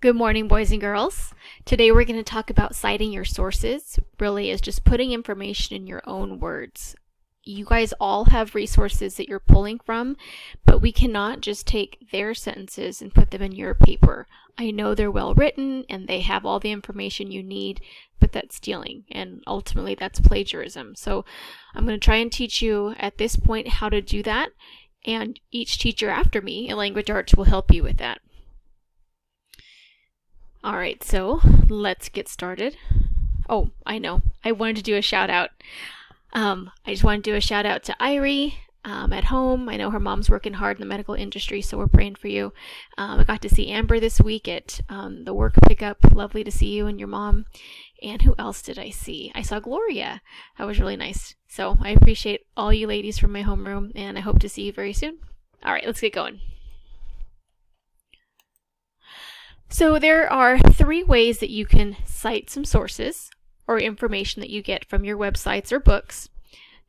Good morning, boys and girls. Today we're going to talk about citing your sources. Really is just putting information in your own words. You guys all have resources that you're pulling from, but we cannot just take their sentences and put them in your paper. I know they're well written and they have all the information you need, but that's stealing, and ultimately that's plagiarism. So I'm going to try and teach you at this point how to do that, and each teacher after me in language arts will help you with that. All right, so let's get started. Oh, I know. I wanted to do a shout out. I just want to do a shout out to Irie at home. I know her mom's working hard in the medical industry, so we're praying for you. I got to see Amber this week at the work pickup. Lovely to see you and your mom. And who else did I see? I saw Gloria. That was really nice. So I appreciate all you ladies from my homeroom, and I hope to see you very soon. All right, let's get going. So there are 3 ways that you can cite some sources or information that you get from your websites or books.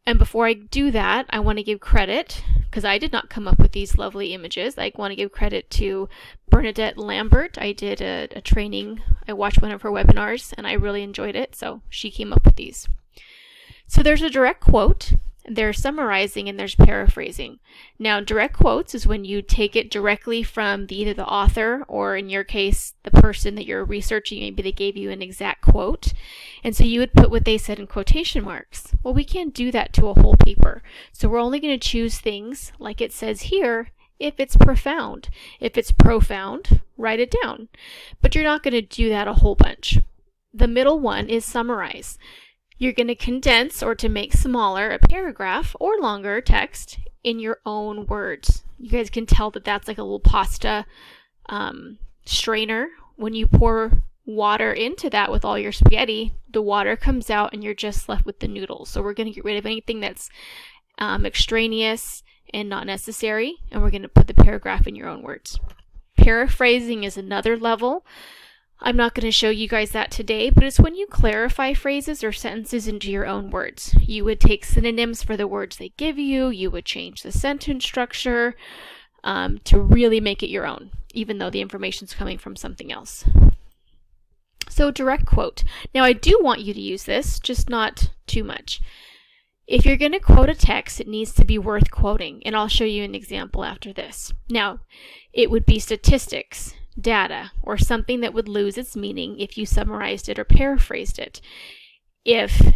And before I do that, I want to give credit, because I did not come up with these lovely images. I want to give credit to Bernadette Lambert. I did a training. I watched one of her webinars and I really enjoyed it, so she came up with these. So there's a direct quote, there's summarizing, and there's paraphrasing. Now, direct quotes is when you take it directly from either the author or, in your case, the person that you're researching. Maybe they gave you an exact quote, and so you would put what they said in quotation marks. Well, we can't do that to a whole paper, so we're only going to choose things like it says here if it's profound. If it's profound, write it down, but you're not going to do that a whole bunch. The middle one is summarize. You're going to condense, or to make smaller, a paragraph or longer text in your own words. You guys can tell that that's like a little pasta strainer. When you pour water into that with all your spaghetti, the water comes out and you're just left with the noodles. So we're going to get rid of anything that's extraneous and not necessary, and we're going to put the paragraph in your own words. Paraphrasing is another level. I'm not going to show you guys that today, but it's when you clarify phrases or sentences into your own words. You would take synonyms for the words they give you. You would change the sentence structure to really make it your own, even though the information's coming from something else. So direct quote. Now, I do want you to use this, just not too much. If you're going to quote a text, it needs to be worth quoting, and I'll show you an example after this. Now, it would be statistics, data, or something that would lose its meaning if you summarized it or paraphrased it. If,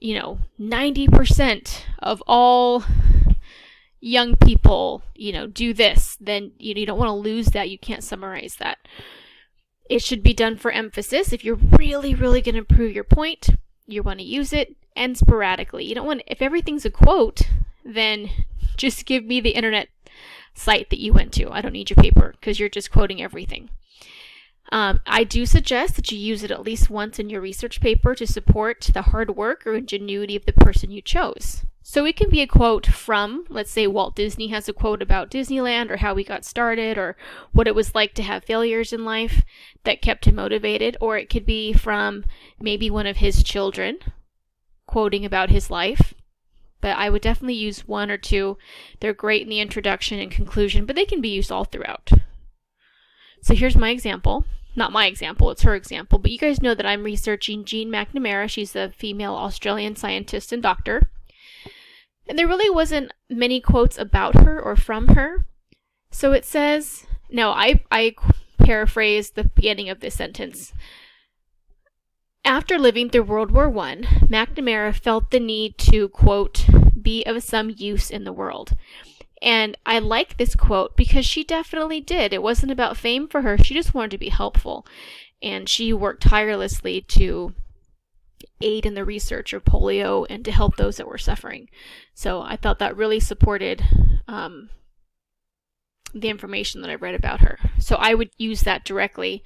90% of all young people, do this, then you don't want to lose that. You can't summarize that. It should be done for emphasis. If you're really, really going to prove your point, you want to use it, and sporadically. You don't want, if everything's a quote, then just give me the internet site that you went to. I don't need your paper because you're just quoting everything. I do suggest that you use it at least once in your research paper to support the hard work or ingenuity of the person you chose. So it can be a quote from, let's say Walt Disney has a quote about Disneyland or how we got started or what it was like to have failures in life that kept him motivated, or it could be from maybe one of his children quoting about his life. But I would definitely use 1 or 2. They're great in the introduction and conclusion, but they can be used all throughout. So here's my example. Not my example, it's her example, but you guys know that I'm researching Jean McNamara. She's a female Australian scientist and doctor. And there really wasn't many quotes about her or from her. So it says, now I paraphrase the beginning of this sentence. After living through World War I, McNamara felt the need to, quote, be of some use in the world. And I like this quote because she definitely did. It wasn't about fame for her. She just wanted to be helpful. And she worked tirelessly to aid in the research of polio and to help those that were suffering. So I thought that really supported the information that I read about her. So I would use that directly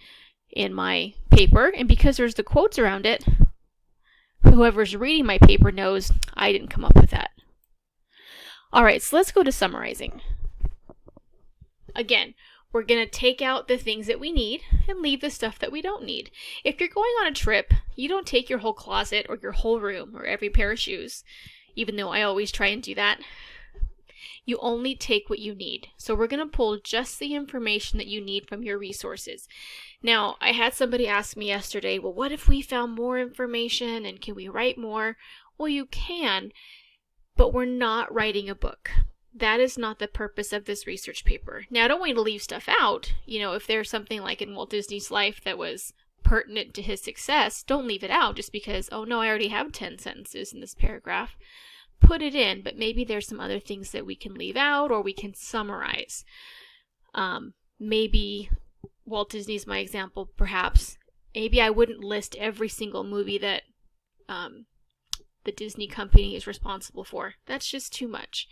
in my paper, and because there's the quotes around it, whoever's reading my paper knows I didn't come up with that. All right, so let's go to summarizing. Again, we're going to take out the things that we need and leave the stuff that we don't need. If you're going on a trip, you don't take your whole closet or your whole room or every pair of shoes, even though I always try and do that. You only take what you need. So we're going to pull just the information that you need from your resources. Now, I had somebody ask me yesterday, well, what if we found more information and can we write more? Well, you can, but we're not writing a book. That is not the purpose of this research paper. Now, I don't want you to leave stuff out. If there's something like in Walt Disney's life that was pertinent to his success, don't leave it out just because, oh no, I already have 10 sentences in this paragraph. Put it in, but maybe there's some other things that we can leave out or we can summarize. Maybe Walt Disney's my example, perhaps. Maybe I wouldn't list every single movie that the Disney company is responsible for. That's just too much.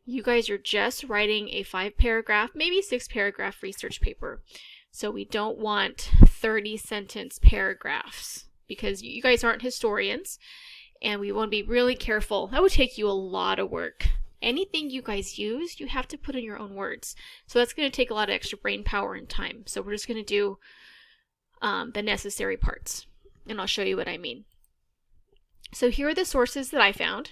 You guys are just writing a 5-paragraph, maybe 6-paragraph research paper. So we don't want 30-sentence paragraphs because you guys aren't historians and we want to be really careful. That would take you a lot of work. Anything you guys use, you have to put in your own words. So that's going to take a lot of extra brain power and time. So we're just going to do the necessary parts and I'll show you what I mean. So here are the sources that I found.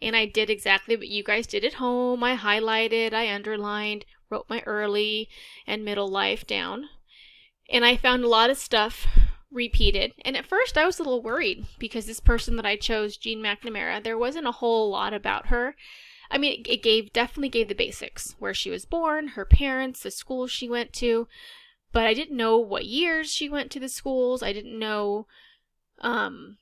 And I did exactly what you guys did at home. I highlighted, I underlined, wrote my early and middle life down. And I found a lot of stuff repeated. And at first I was a little worried because this person that I chose, Jean McNamara, there wasn't a whole lot about her. I mean, it definitely gave the basics. Where she was born, her parents, the schools she went to. But I didn't know what years she went to the schools. I didn't know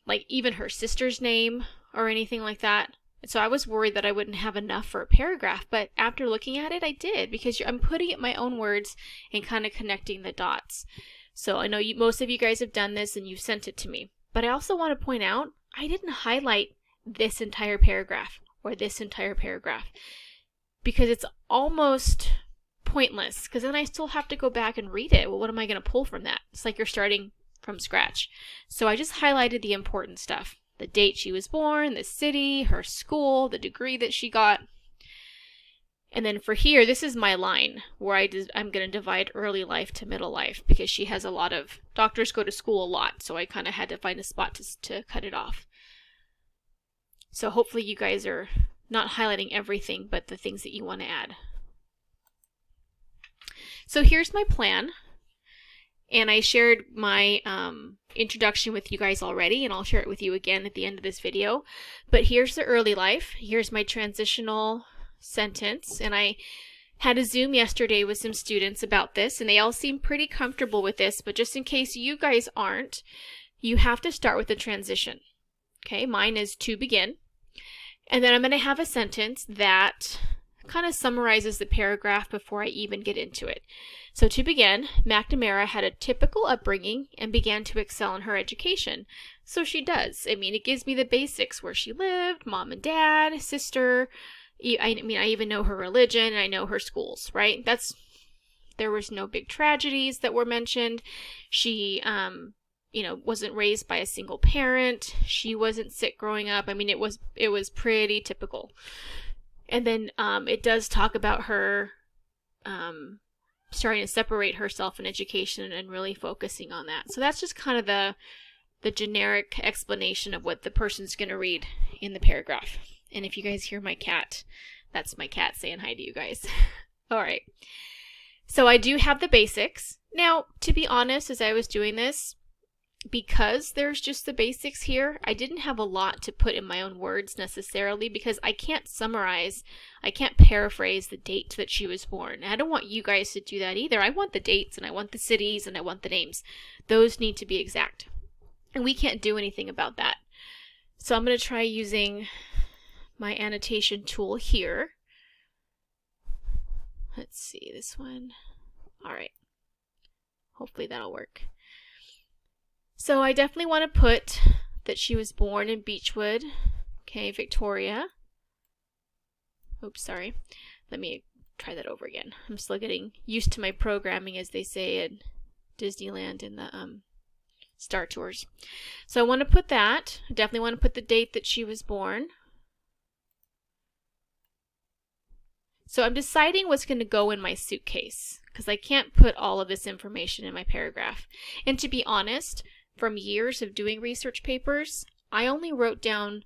like even her sister's name or anything like that. So I was worried that I wouldn't have enough for a paragraph, but after looking at it, I did because I'm putting it in my own words and kind of connecting the dots. So I know most of you guys have done this and you've sent it to me, but I also want to point out I didn't highlight this entire paragraph or this entire paragraph because it's almost pointless because then I still have to go back and read it. Well, what am I going to pull from that? It's like you're starting from scratch. So I just highlighted the important stuff. The date she was born, the city, her school, the degree that she got. And then for here, this is my line where I'm going to divide early life to middle life because she has a lot of, doctors go to school a lot, so I kind of had to find a spot to cut it off. So hopefully you guys are not highlighting everything, but the things that you want to add. So here's my plan. And I shared my introduction with you guys already, and I'll share it with you again at the end of this video. But here's the early life. Here's my transitional sentence. And I had a Zoom yesterday with some students about this, and they all seem pretty comfortable with this. But just in case you guys aren't, you have to start with a transition. Okay, mine is to begin. And then I'm going to have a sentence that kind of summarizes the paragraph before I even get into it. So to begin, McNamara had a typical upbringing and began to excel in her education. So she does. I mean, it gives me the basics, where she lived, mom and dad, sister. I even know her religion, and I know her schools, right? There was no big tragedies that were mentioned. She, wasn't raised by a single parent. She wasn't sick growing up. I mean, it was pretty typical. And then it does talk about her starting to separate herself in education and really focusing on that. So that's just kind of the generic explanation of what the person's going to read in the paragraph. And if you guys hear my cat, that's my cat saying hi to you guys. All right. So I do have the basics. Now, to be honest, as I was doing this, because there's just the basics here, I didn't have a lot to put in my own words necessarily because I can't summarize, I can't paraphrase the date that she was born. And I don't want you guys to do that either. I want the dates and I want the cities and I want the names. Those need to be exact. And we can't do anything about that. So I'm going to try using my annotation tool here. Let's see, this one. All right. Hopefully that'll work. So I definitely want to put that she was born in Beechwood, okay, Victoria. Oops, sorry. Let me try that over again. I'm still getting used to my programming, as they say at Disneyland in the Star Tours. So I want to put that. I definitely want to put the date that she was born. So I'm deciding what's going to go in my suitcase because I can't put all of this information in my paragraph. And to be honest, from years of doing research papers, I only wrote down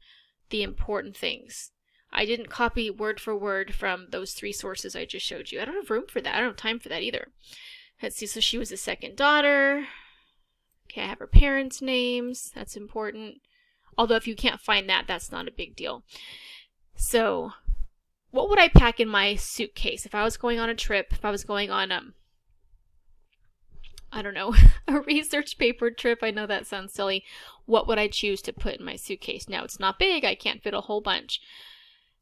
the important things. I didn't copy word for word from those 3 sources I just showed you. I don't have room for that. I don't have time for that either. Let's see, so she was the second daughter. Okay, I have her parents' names. That's important. Although if you can't find that, that's not a big deal. So, what would I pack in my suitcase if I was going on a trip, if I was going on, I don't know, a research paper trip? I know that sounds silly. What would I choose to put in my suitcase? Now, it's not big. I can't fit a whole bunch.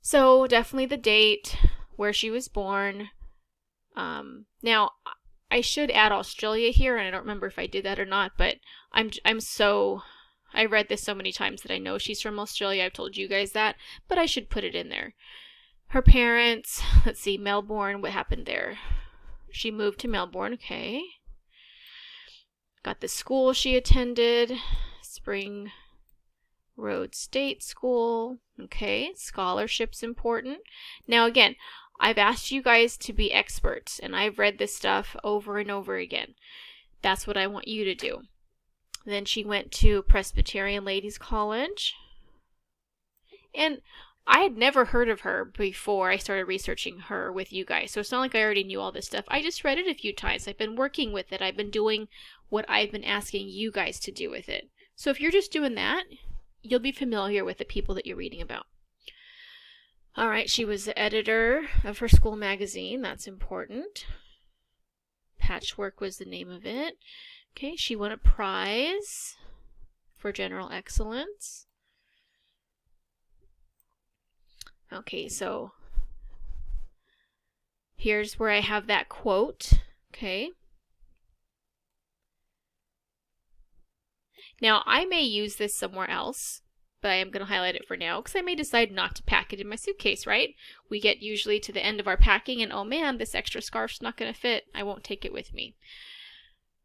So, definitely the date, where she was born. Now, I should add Australia here, and I don't remember if I did that or not, but I read this so many times that I know she's from Australia. I've told you guys that, but I should put it in there. Her parents, let's see, Melbourne, what happened there? She moved to Melbourne, okay. Got the school she attended, Spring Road State School, okay. Scholarship's important. Now again, I've asked you guys to be experts, and I've read this stuff over and over again. That's what I want you to do. Then she went to Presbyterian Ladies College. And I had never heard of her before I started researching her with you guys. So it's not like I already knew all this stuff. I just read it a few times. I've been working with it. I've been doing what I've been asking you guys to do with it. So if you're just doing that, you'll be familiar with the people that you're reading about. All right, she was the editor of her school magazine. That's important. Patchwork was the name of it. Okay, she won a prize for general excellence. Okay, so here's where I have that quote. Okay. Now, I may use this somewhere else, but I am going to highlight it for now because I may decide not to pack it in my suitcase, right? We get usually to the end of our packing and, oh man, this extra scarf's not going to fit. I won't take it with me.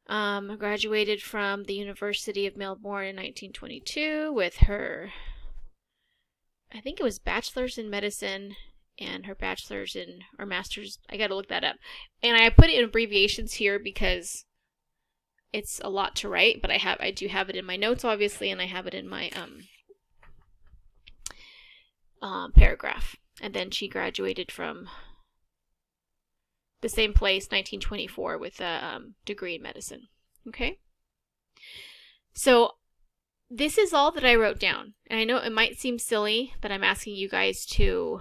Graduated from the University of Melbourne in 1922 with her, I think it was bachelor's in medicine and her bachelor's in, or master's, I gotta look that up. And I put it in abbreviations here because it's a lot to write, but I do have it in my notes, obviously, and I have it in my paragraph. And then she graduated from the same place, 1924, with a degree in medicine. Okay? So, this is all that I wrote down. And I know it might seem silly that I'm asking you guys to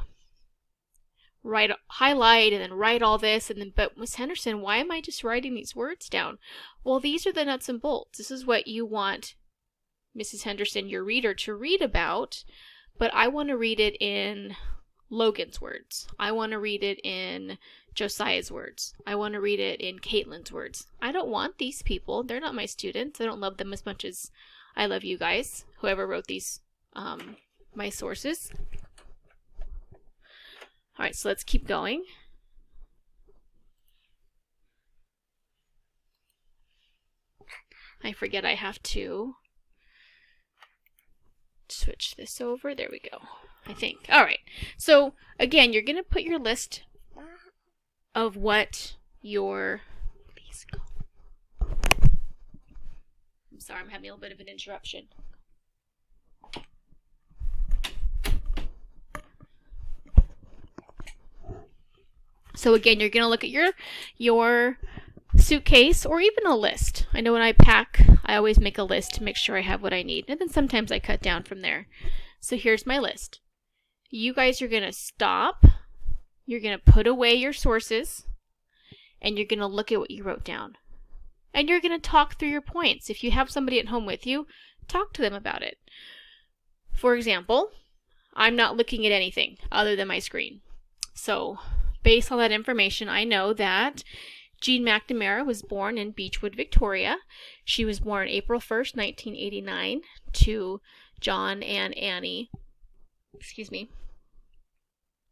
highlight and then write all this, but Miss Henderson, why am I just writing these words down? Well, these are the nuts and bolts. This is what you want Mrs. Henderson, your reader, to read about, but I want to read it in Logan's words. I want to read it in Josiah's words. I want to read it in Caitlin's words. I don't want these people. They're not my students. I don't love them as much as I love you guys, whoever wrote these, my sources. All right, so let's keep going. I forget I have to switch this over. There we go, I think. All right, so again, you're going to put your list of what your... Please go. I'm sorry, I'm having a little bit of an interruption. So again, you're going to look at your suitcase or even a list. I know when I pack, I always make a list to make sure I have what I need. And then sometimes I cut down from there. So here's my list. You guys are going to stop. You're going to put away your sources. And you're going to look at what you wrote down. And you're going to talk through your points. If you have somebody at home with you, talk to them about it. For example, I'm not looking at anything other than my screen. So, based on that information, I know that Jean McNamara was born in Beechwood, Victoria. She was born April 1st, 1989 to John and Annie,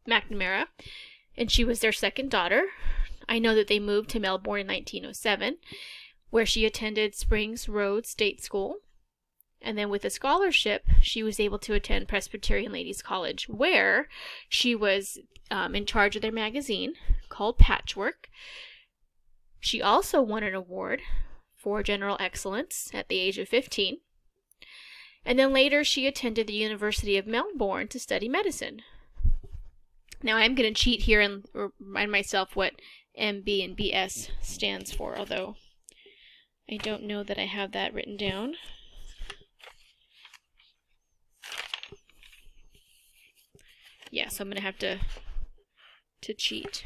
McNamara, and she was their second daughter. I know that they moved to Melbourne in 1907, where she attended Springs Road State School. And then with a scholarship, she was able to attend Presbyterian Ladies College, where she was in charge of their magazine called Patchwork. She also won an award for general excellence at the age of 15. And then later she attended the University of Melbourne to study medicine. Now I'm going to cheat here and remind myself what MB and BS stands for, although I don't know that I have that written down. Yeah, so I'm going to have to cheat.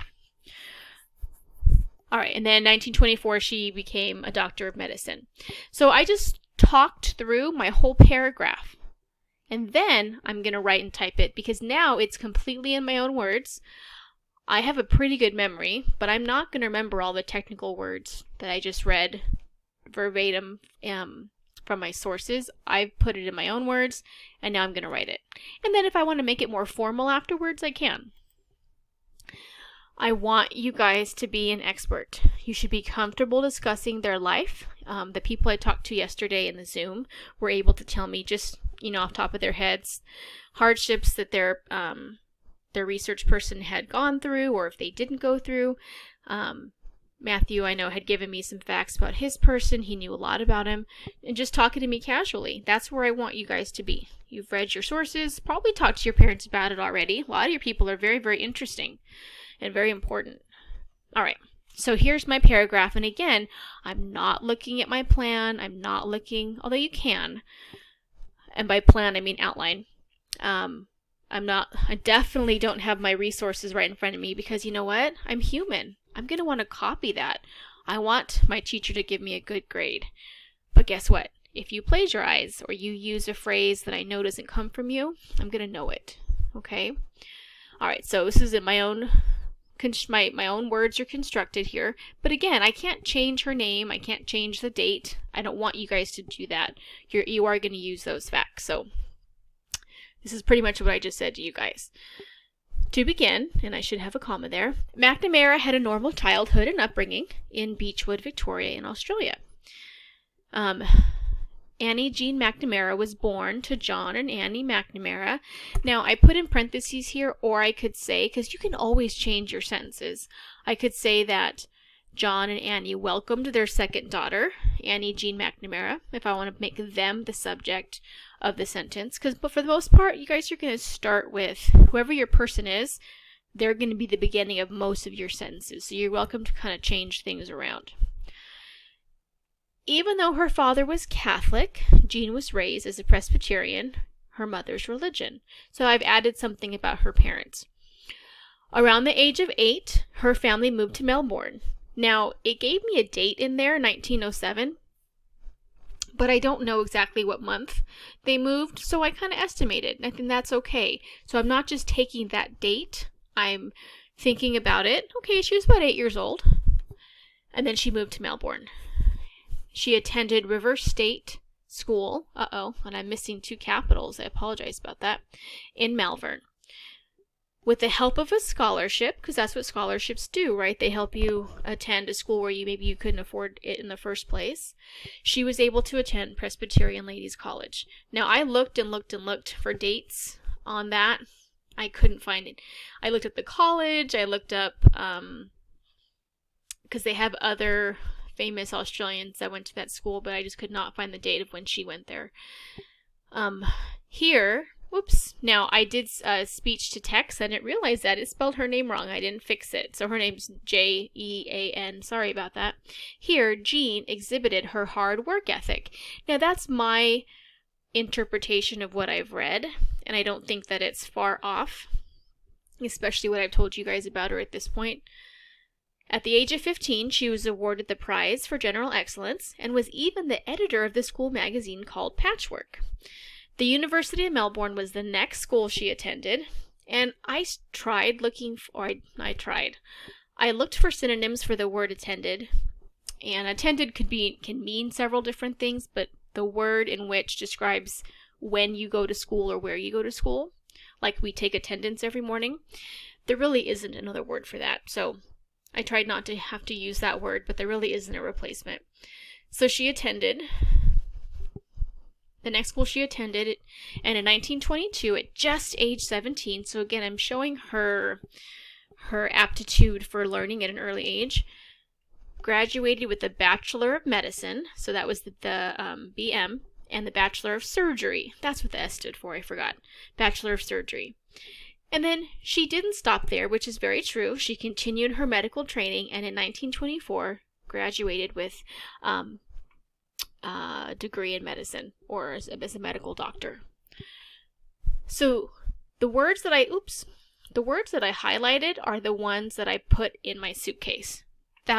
All right, and then 1924, she became a doctor of medicine. So I just talked through my whole paragraph. And then I'm going to write and type it because now it's completely in my own words. I have a pretty good memory, but I'm not going to remember all the technical words that I just read verbatim from my sources. I've put it in my own words, and now I'm going to write it. And then if I want to make it more formal afterwards, I can. I want you guys to be an expert. You should be comfortable discussing their life. The people I talked to yesterday in the Zoom were able to tell me just, off top of their heads, hardships that their research person had gone through, or if they didn't go through. Matthew, I know, had given me some facts about his person. He knew a lot about him, and just talking to me casually. That's where I want you guys to be. You've read your sources, probably talked to your parents about it already. A lot of your people are very, very interesting and very important. All right, so here's my paragraph, and again, I'm not looking at my plan. I'm not looking, although you can, and by plan I mean outline. I definitely don't have my resources right in front of me because you know what? I'm human. I'm going to want to copy that. I want my teacher to give me a good grade. But guess what? If you plagiarize or you use a phrase that I know doesn't come from you, I'm going to know it. Okay? All right, so this is in my own words are constructed here. But again, I can't change her name. I can't change the date. I don't want you guys to do that. You are going to use those facts. So this is pretty much what I just said to you guys. To begin, and I should have a comma there, McNamara had a normal childhood and upbringing in Beechwood, Victoria in Australia. Annie Jean McNamara was born to John and Annie McNamara. Now, I put in parentheses here, or I could say, because you can always change your sentences, I could say that John and Annie welcomed their second daughter, Annie Jean McNamara, if I want to make them the subject of the sentence. But for the most part, you guys are going to start with whoever your person is. They're going to be the beginning of most of your sentences. So you're welcome to kind of change things around. Even though her father was Catholic, Jean was raised as a Presbyterian, her mother's religion. So I've added something about her parents. Around the age of 8, her family moved to Melbourne. Now, it gave me a date in there, 1907, but I don't know exactly what month they moved, so I kind of estimated, and I think that's okay. So I'm not just taking that date, I'm thinking about it. Okay, she was about 8 years old, and then she moved to Melbourne. She attended River State School, and I'm missing 2 capitals, I apologize about that, in Malvern. With the help of a scholarship, because that's what scholarships do, right? They help you attend a school where maybe you couldn't afford it in the first place. She was able to attend Presbyterian Ladies College. Now, I looked and looked and looked for dates on that. I couldn't find it. I looked at the college. I looked up, because they have other famous Australians that went to that school, but I just could not find the date of when she went there. Here... Whoops. Now, I did speech to text. I didn't realize that. It spelled her name wrong. I didn't fix it. So her name's Jean. Sorry about that. Here, Jean exhibited her hard work ethic. Now, that's my interpretation of what I've read, and I don't think that it's far off, especially what I've told you guys about her at this point. At the age of 15, she was awarded the prize for general excellence and was even the editor of the school magazine called Patchwork. The University of Melbourne was the next school she attended, and I looked for synonyms for the word attended, and attended can mean several different things, but the word in which describes when you go to school or where you go to school, like we take attendance every morning, there really isn't another word for that, so I tried not to have to use that word, but there really isn't a replacement. So she attended the next school she attended, and in 1922, at just age 17, so again, I'm showing her aptitude for learning at an early age, graduated with a Bachelor of Medicine, so that was the BM, and the Bachelor of Surgery. That's what the S stood for, I forgot. Bachelor of Surgery. And then she didn't stop there, which is very true. She continued her medical training and in 1924 graduated with a degree in medicine, or as a medical doctor. So the words that I highlighted are the ones that I put in my suitcase.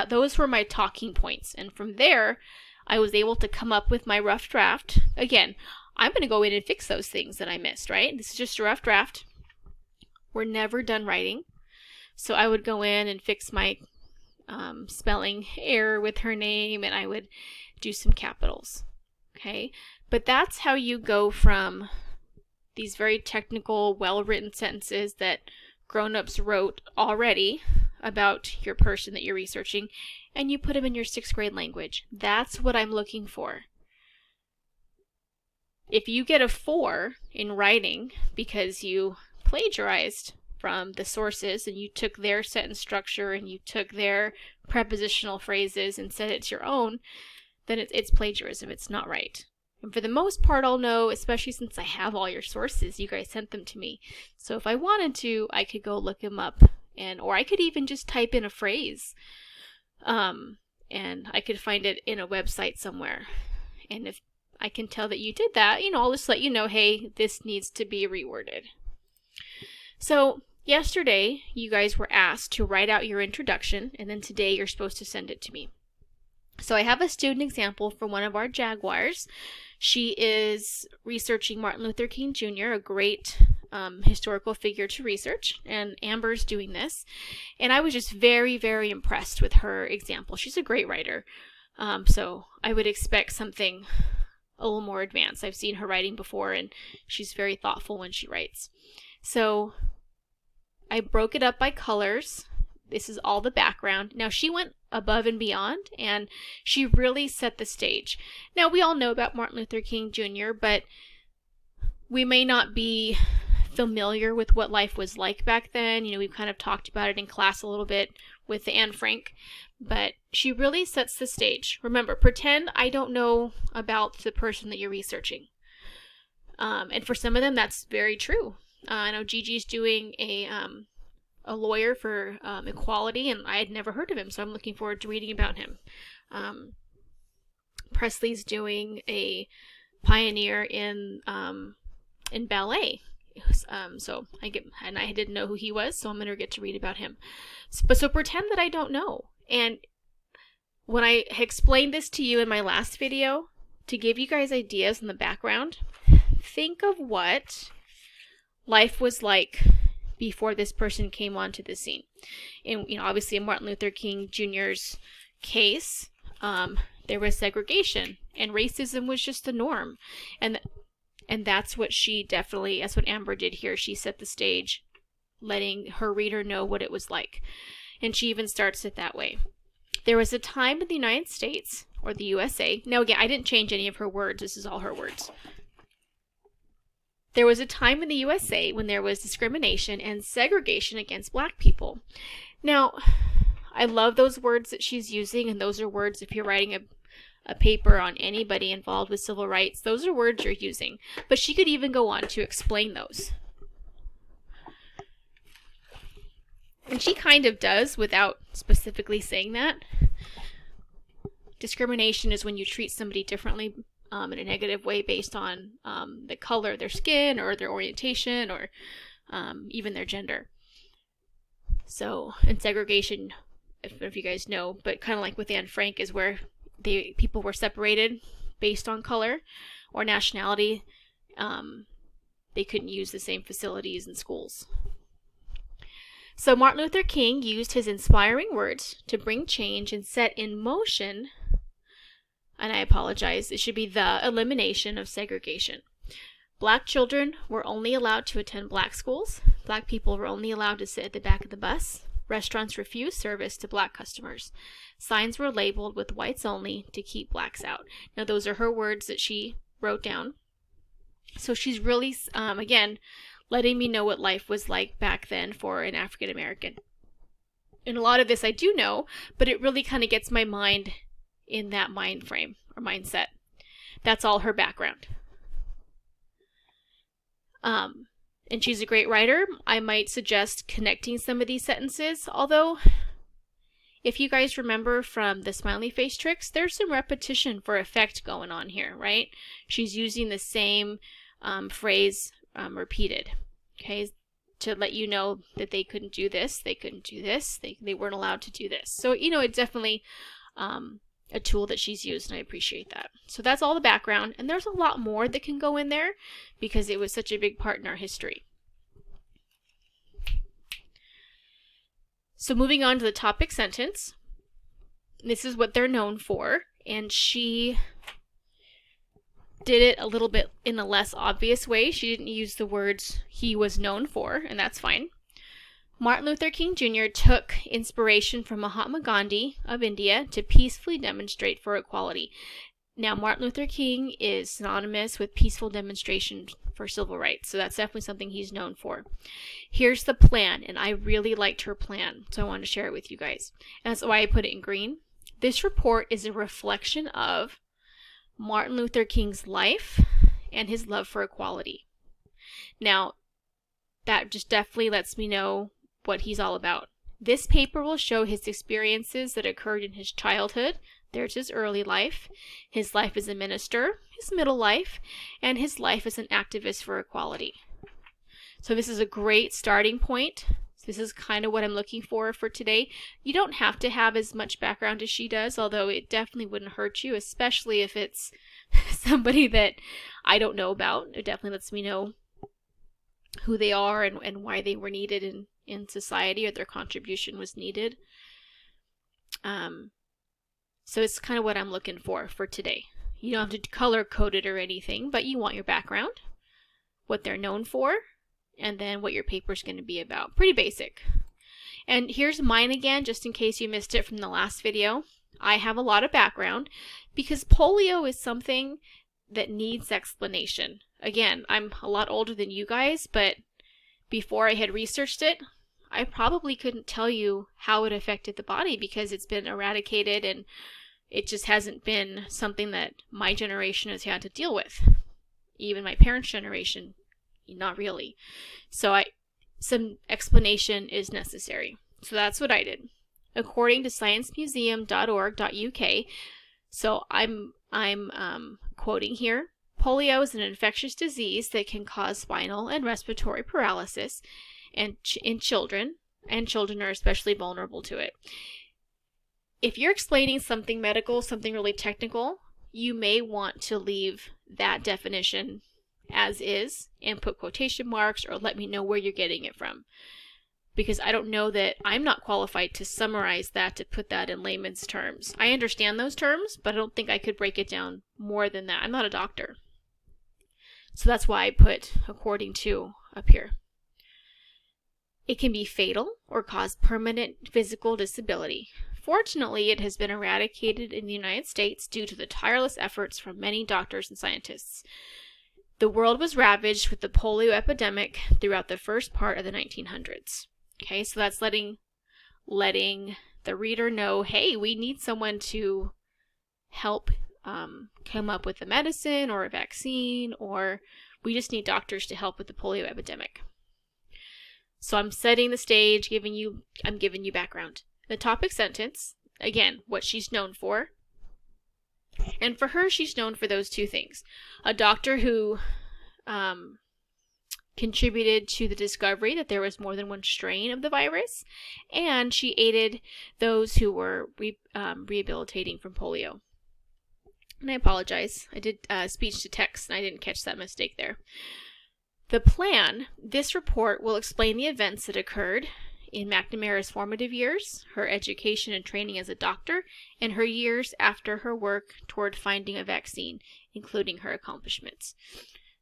Those were my talking points. And from there, I was able to come up with my rough draft. Again, I'm going to go in and fix those things that I missed, right? This is just a rough draft. We're never done writing. So I would go in and fix my spelling error with her name, and I would do some capitals. Okay? But that's how you go from these very technical, well-written sentences that grown-ups wrote already about your person that you're researching, and you put them in your 6th grade language. That's what I'm looking for. If you get a 4 in writing because you plagiarized from the sources and you took their sentence structure and you took their prepositional phrases and said it's your own, then it's plagiarism. It's not right. And for the most part, I'll know, especially since I have all your sources. You guys sent them to me. So if I wanted to, I could go look them up, or I could even just type in a phrase, and I could find it in a website somewhere. And if I can tell that you did that, I'll just let you know, hey, this needs to be reworded. So yesterday, you guys were asked to write out your introduction, and then today you're supposed to send it to me. So I have a student example from one of our Jaguars. She is researching Martin Luther King Jr., a great historical figure to research, and Amber's doing this. And I was just very, very impressed with her example. She's a great writer, so I would expect something a little more advanced. I've seen her writing before, and she's very thoughtful when she writes. So I broke it up by colors. This is all the background. Now, she went above and beyond, and she really set the stage. Now, we all know about Martin Luther King Jr., but we may not be familiar with what life was like back then. We've kind of talked about it in class a little bit with Anne Frank, but she really sets the stage. Remember, pretend I don't know about the person that you're researching. And for some of them, that's very true. I know Gigi's doing a lawyer for equality, and I had never heard of him, so I'm looking forward to reading about him. Presley's doing a pioneer in ballet. So I didn't know who he was, so I'm going to get to read about him. So pretend that I don't know. And when I explained this to you in my last video, to give you guys ideas in the background, think of what life was like before this person came onto the scene. And obviously in Martin Luther King Jr.'s case, there was segregation, and racism was just the norm. And that's what that's what Amber did here. She set the stage, letting her reader know what it was like. And she even starts it that way. There was a time in the United States, or the USA. Now again, I didn't change any of her words. This is all her words. There was a time in the USA when there was discrimination and segregation against Black people. Now, I love those words that she's using, and those are words, if you're writing a paper on anybody involved with civil rights, those are words you're using. But she could even go on to explain those. And she kind of does without specifically saying that. Discrimination is when you treat somebody differently in a negative way based on the color of their skin or their orientation or even their gender. So, and segregation, I don't know if you guys know, but kind of like with Anne Frank, is where people were separated based on color or nationality. They couldn't use the same facilities in schools. So Martin Luther King used his inspiring words to bring change and set in motion, and I apologize, it should be the elimination of segregation. Black children were only allowed to attend Black schools. Black people were only allowed to sit at the back of the bus. Restaurants refused service to Black customers. Signs were labeled with whites only to keep Blacks out. Now, those are her words that she wrote down. So she's really, again, letting me know what life was like back then for an African American. And a lot of this I do know, but it really kind of gets my mind in that mind frame or mindset. That's all her background. and she's a great writer, I might suggest connecting some of these sentences, although if you guys remember from the smiley face tricks, there's some repetition for effect going on here, right? She's using the same phrase repeated, okay, to let you know that they couldn't do this, they couldn't do this, they weren't allowed to do this. So, you know, it's definitely a tool that she's used, and I appreciate that. So that's all the background, and there's a lot more that can go in there because it was such a big part in our history. So moving on to the topic sentence, this is what they're known for, and she did it a little bit in a less obvious way. She didn't use the words he was known for, and that's fine. Martin Luther King Jr. took inspiration from Mahatma Gandhi of India to peacefully demonstrate for equality. Now, Martin Luther King is synonymous with peaceful demonstration for civil rights, so that's definitely something he's known for. Here's the plan, and I really liked her plan, so I wanted to share it with you guys. And that's why I put it in green. This report is a reflection of Martin Luther King's life and his love for equality. Now, that just definitely lets me know what he's all about. This paper will show his experiences that occurred in his childhood. There's his early life, his life as a minister, his middle life, and his life as an activist for equality. So this is a great starting point. This is kind of what I'm looking for today. You don't have to have as much background as she does, although it definitely wouldn't hurt you, especially if it's somebody that I don't know about. It definitely lets me know who they are and why they were needed in society, or their contribution was needed. So it's kind of what I'm looking for today. You don't have to color code it or anything, but you want your background, what they're known for, and then what your paper's going to be about. Pretty basic. And here's mine again, just in case you missed it from the last video. I have a lot of background because polio is something that needs explanation. Again, I'm a lot older than you guys, but before I had researched it, I probably couldn't tell you how it affected the body because it's been eradicated and it just hasn't been something that my generation has had to deal with. Even my parents' generation, not really. So some explanation is necessary. So that's what I did. According to sciencemuseum.org.uk, so I'm quoting here, polio is an infectious disease that can cause spinal and respiratory paralysis in children, and children are especially vulnerable to it. If you're explaining something medical, something really technical, you may want to leave that definition as is and put quotation marks or let me know where you're getting it from. Because I don't know that I'm not qualified to summarize that, to put that in layman's terms. I understand those terms, but I don't think I could break it down more than that. I'm not a doctor. So that's why I put according to up here. It can be fatal or cause permanent physical disability. Fortunately, it has been eradicated in the United States due to the tireless efforts from many doctors and scientists. The world was ravaged with the polio epidemic throughout the first part of the 1900s. Okay, so that's letting the reader know, hey, we need someone to help come up with a medicine or a vaccine, or we just need doctors to help with the polio epidemic. So I'm setting the stage, I'm giving you background. The topic sentence, again, what she's known for. And for her, she's known for those two things. A doctor who contributed to the discovery that there was more than one strain of the virus, and she aided those who were rehabilitating from polio. And I apologize. I did speech to text, and I didn't catch that mistake there. The plan, this report will explain the events that occurred in McNamara's formative years, her education and training as a doctor, and her years after her work toward finding a vaccine, including her accomplishments.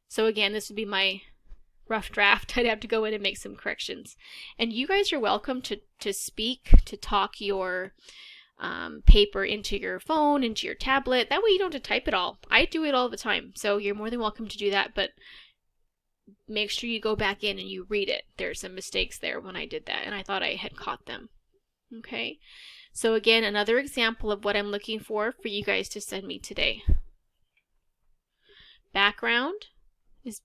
So again, this would be my rough draft. I'd have to go in and make some corrections. And you guys are welcome to speak, to talk your paper into your phone, into your tablet. That way you don't have to type it all. I do it all the time, so you're more than welcome to do that, but make sure you go back in and you read it. There's some mistakes there when I did that, and I thought I had caught them. Okay, so again, another example of what I'm looking for you guys to send me today. Background is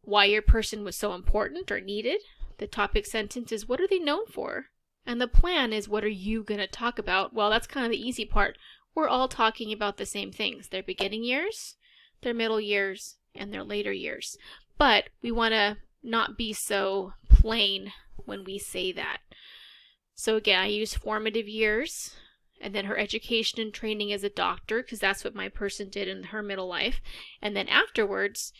why your person was so important or needed. The topic sentence is, what are they known for? And the plan is, what are you going to talk about? Well, that's kind of the easy part. We're all talking about the same things: their beginning years, their middle years, and their later years. But we want to not be so plain when we say that. So again, I use formative years, and then her education and training as a doctor, because that's what my person did in her middle life. And then afterwards,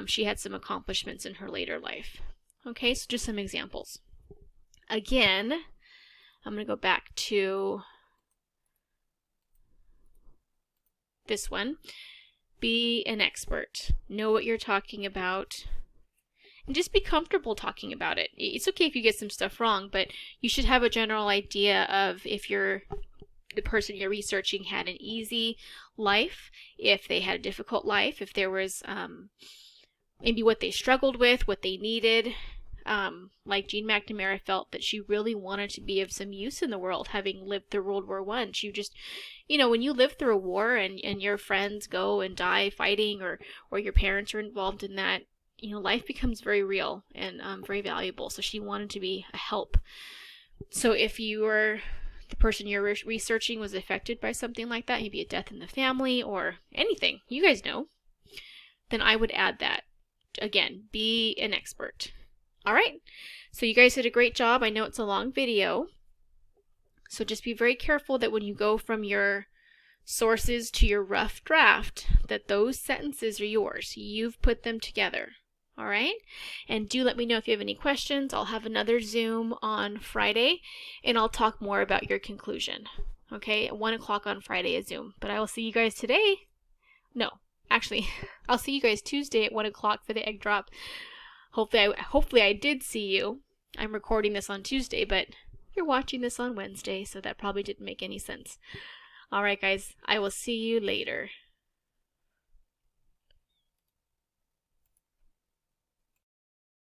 she had some accomplishments in her later life. Okay, so just some examples. Again, I'm going to go back to this one. Be an expert. Know what you're talking about. And just be comfortable talking about it. It's okay if you get some stuff wrong, but you should have a general idea of if the person you're researching had an easy life, if they had a difficult life, if there was maybe what they struggled with, what they needed. Like Jean McNamara felt that she really wanted to be of some use in the world, having lived through World War I. She just, when you live through a war and your friends go and die fighting, or your parents are involved in that, life becomes very real and very valuable. So she wanted to be a help. So if the person you're researching was affected by something like that, maybe a death in the family or anything, you guys know, then I would add that. Again, be an expert. All right, so you guys did a great job. I know it's a long video, so just be very careful that when you go from your sources to your rough draft, that those sentences are yours. You've put them together. All right, and do let me know if you have any questions. I'll have another Zoom on Friday, and I'll talk more about your conclusion. Okay, at 1 o'clock on Friday, a Zoom. But I will see you guys today. No, actually, I'll see you guys Tuesday at 1 o'clock for the egg drop. Hopefully I did see you. I'm recording this on Tuesday, but you're watching this on Wednesday, so that probably didn't make any sense. All right, guys, I will see you later.